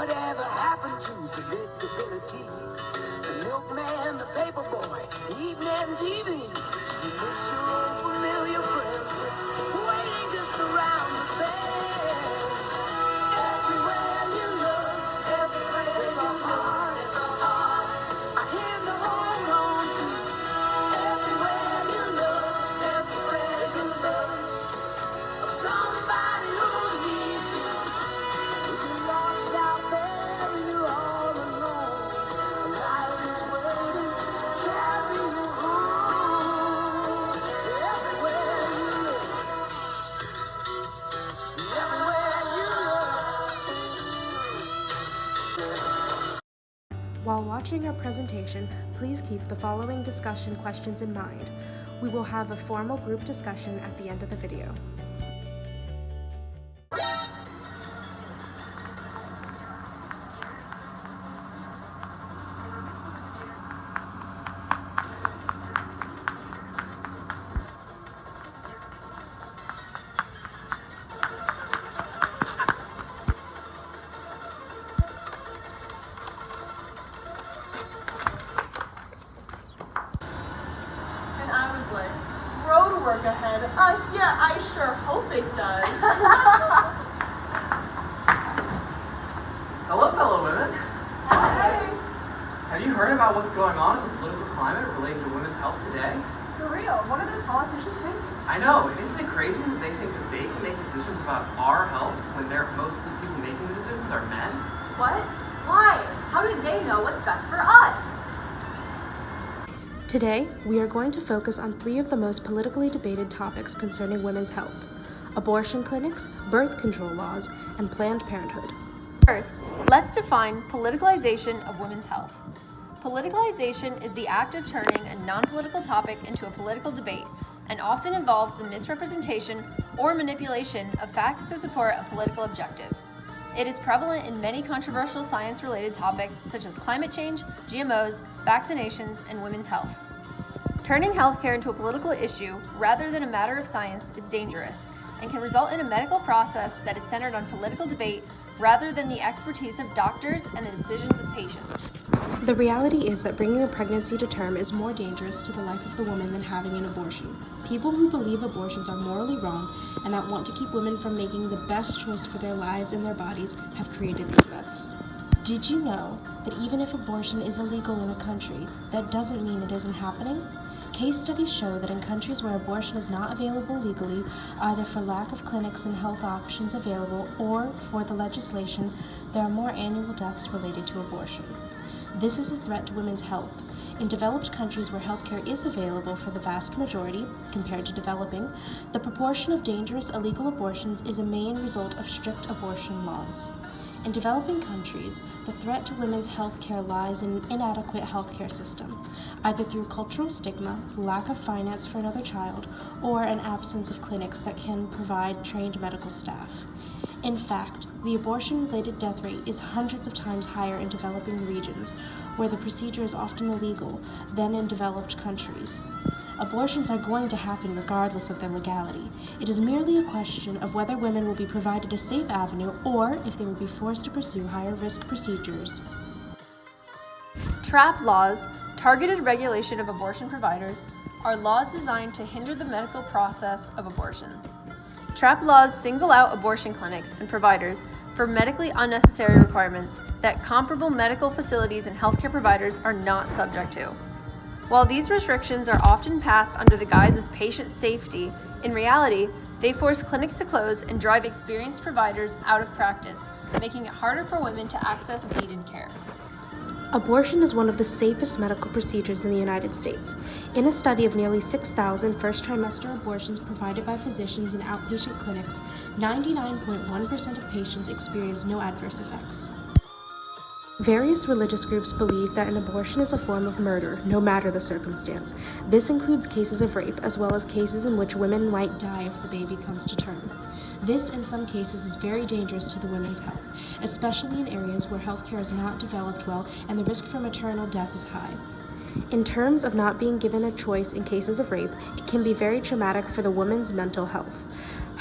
Whatever happened to predictability? The milkman, the paper boy, evening TV. You miss your old familiar friends waiting just around the bend. Everywhere you look, everywhere there's a heart, there's a heart. I hear the hold on to. Everywhere you look, everywhere there's a rush of somebody who needs you. If you're lost out there and you're all alone, and life is waiting to carry you home. Everywhere you look, everywhere you look. While watching our presentation, please keep the following discussion questions in mind. We will have a formal group discussion at the end of the video. And I was like, road work ahead. Yeah, I sure hope it does. Hello, fellow women. Hey, Have you heard about what's going on in the political climate related to women's health today? for real, what are those politicians thinking? I know, isn't it crazy that they think that they can make decisions about our health when most of the people making the decisions are men? What? Why? How do they know what's best for us? Today, we are going to focus on 3 of the most politically debated topics concerning women's health: abortion clinics, birth control laws, and Planned Parenthood. First, let's define politicalization of women's health. Politicalization is the act of turning a non-political topic into a political debate and often involves the misrepresentation or manipulation of facts to support a political objective. It is prevalent in many controversial science-related topics such as climate change, GMOs, vaccinations, and women's health. Turning healthcare into a political issue rather than a matter of science is dangerous and can result in a medical process that is centered on political debate rather than the expertise of doctors and the decisions of patients. The reality is that bringing a pregnancy to term is more dangerous to the life of the woman than having an abortion. People who believe abortions are morally wrong and that want to keep women from making the best choice for their lives and their bodies have created these myths. Did you know that even if abortion is illegal in a country, that doesn't mean it isn't happening? Case studies show that in countries where abortion is not available legally, either for lack of clinics and health options available or for the legislation, there are more annual deaths related to abortion. This is a threat to women's health. In developed countries where healthcare is available for the vast majority, compared to developing, the proportion of dangerous illegal abortions is a main result of strict abortion laws. In developing countries, the threat to women's healthcare lies in an inadequate healthcare system, either through cultural stigma, lack of finance for another child, or an absence of clinics that can provide trained medical staff. In fact, the abortion-related death rate is hundreds of times higher in developing regions, where the procedure is often illegal, than in developed countries. Abortions are going to happen regardless of their legality. It is merely a question of whether women will be provided a safe avenue or if they will be forced to pursue higher-risk procedures. TRAP laws, targeted regulation of abortion providers, are laws designed to hinder the medical process of abortions. TRAP laws single out abortion clinics and providers for medically unnecessary requirements that comparable medical facilities and healthcare providers are not subject to. While these restrictions are often passed under the guise of patient safety, in reality, they force clinics to close and drive experienced providers out of practice, making it harder for women to access needed care. Abortion is one of the safest medical procedures in the United States. In a study of nearly 6,000 first-trimester abortions provided by physicians in outpatient clinics, 99.1% of patients experienced no adverse effects. Various religious groups believe that an abortion is a form of murder, no matter the circumstance. This includes cases of rape, as well as cases in which women might die if the baby comes to term. This, in some cases, is very dangerous to the women's health, especially in areas where healthcare is not developed well and the risk for maternal death is high. In terms of not being given a choice in cases of rape, it can be very traumatic for the woman's mental health.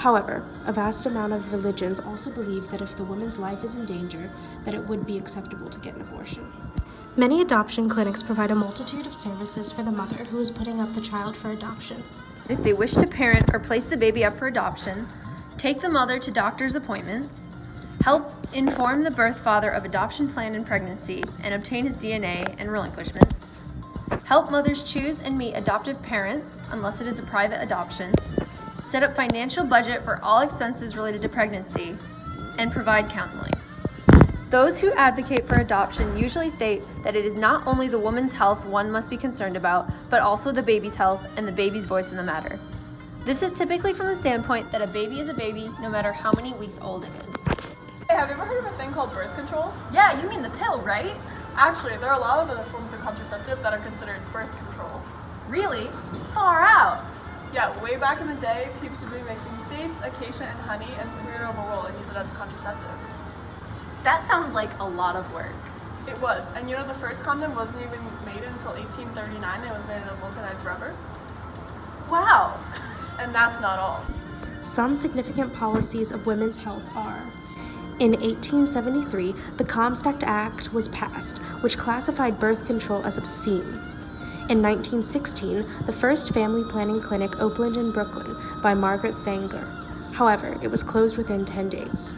However, a vast amount of religions also believe that if the woman's life is in danger, that it would be acceptable to get an abortion. Many adoption clinics provide a multitude of services for the mother who is putting up the child for adoption. If they wish to parent or place the baby up for adoption, take the mother to doctor's appointments, help inform the birth father of adoption plan and pregnancy and obtain his DNA and relinquishments, help mothers choose and meet adoptive parents unless it is a private adoption, set up financial budget for all expenses related to pregnancy, and provide counseling. Those who advocate for adoption usually state that it is not only the woman's health one must be concerned about, but also the baby's health and the baby's voice in the matter. This is typically from the standpoint that a baby is a baby no matter how many weeks old it is. Hey, have you ever heard of a thing called birth control? Yeah, you mean the pill, right? Actually, there are a lot of other forms of contraceptive that are considered birth control. Really? Far out. Yeah, way back in the day, people would be mixing dates, acacia, and honey and smear it over wool and use it as a contraceptive. That sounds like a lot of work. It was, and you know the first condom wasn't even made until 1839. It was made of vulcanized rubber. Wow. And that's not all. Some significant policies of women's health are: in 1873, the Comstock Act was passed, which classified birth control as obscene. In 1916, the first family planning clinic opened in Brooklyn by Margaret Sanger. However, it was closed within 10 days.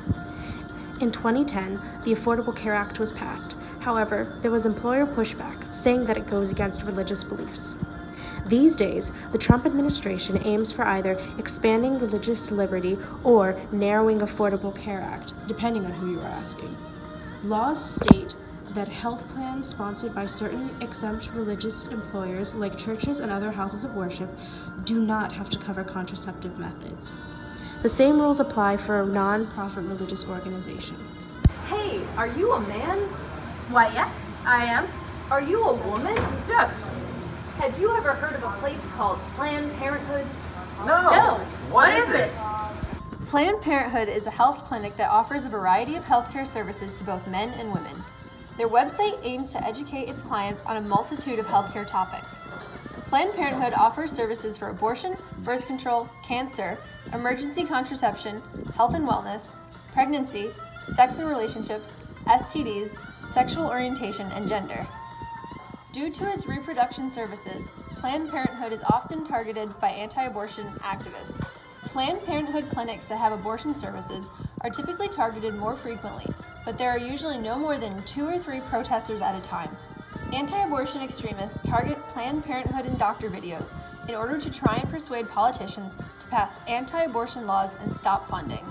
In 2010, the Affordable Care Act was passed. However, there was employer pushback, saying that it goes against religious beliefs. These days, the Trump administration aims for either expanding religious liberty or narrowing Affordable Care Act, depending on who you are asking. Laws state that health plans sponsored by certain exempt religious employers, like churches and other houses of worship, do not have to cover contraceptive methods. The same rules apply for a non-profit religious organization. Hey, are you a man? Why, yes, I am. Are you a woman? Yes. Have you ever heard of a place called Planned Parenthood? No. What is it? Planned Parenthood is a health clinic that offers a variety of healthcare services to both men and women. Their website aims to educate its clients on a multitude of healthcare topics. Planned Parenthood offers services for abortion, birth control, cancer, emergency contraception, health and wellness, pregnancy, sex and relationships, STDs, sexual orientation, and gender. Due to its reproduction services, Planned Parenthood is often targeted by anti-abortion activists. Planned Parenthood clinics that have abortion services are typically targeted more frequently, but there are usually no more than 2 or 3 protesters at a time. Anti-abortion extremists target Planned Parenthood and doctor videos in order to try and persuade politicians to pass anti-abortion laws and stop funding.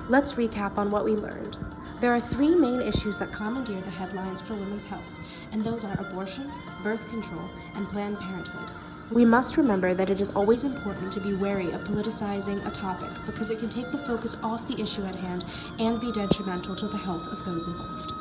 Let's recap on what we learned. There are 3 main issues that commandeer the headlines for women's health, and those are abortion, birth control, and Planned Parenthood. We must remember that it is always important to be wary of politicizing a topic because it can take the focus off the issue at hand and be detrimental to the health of those involved.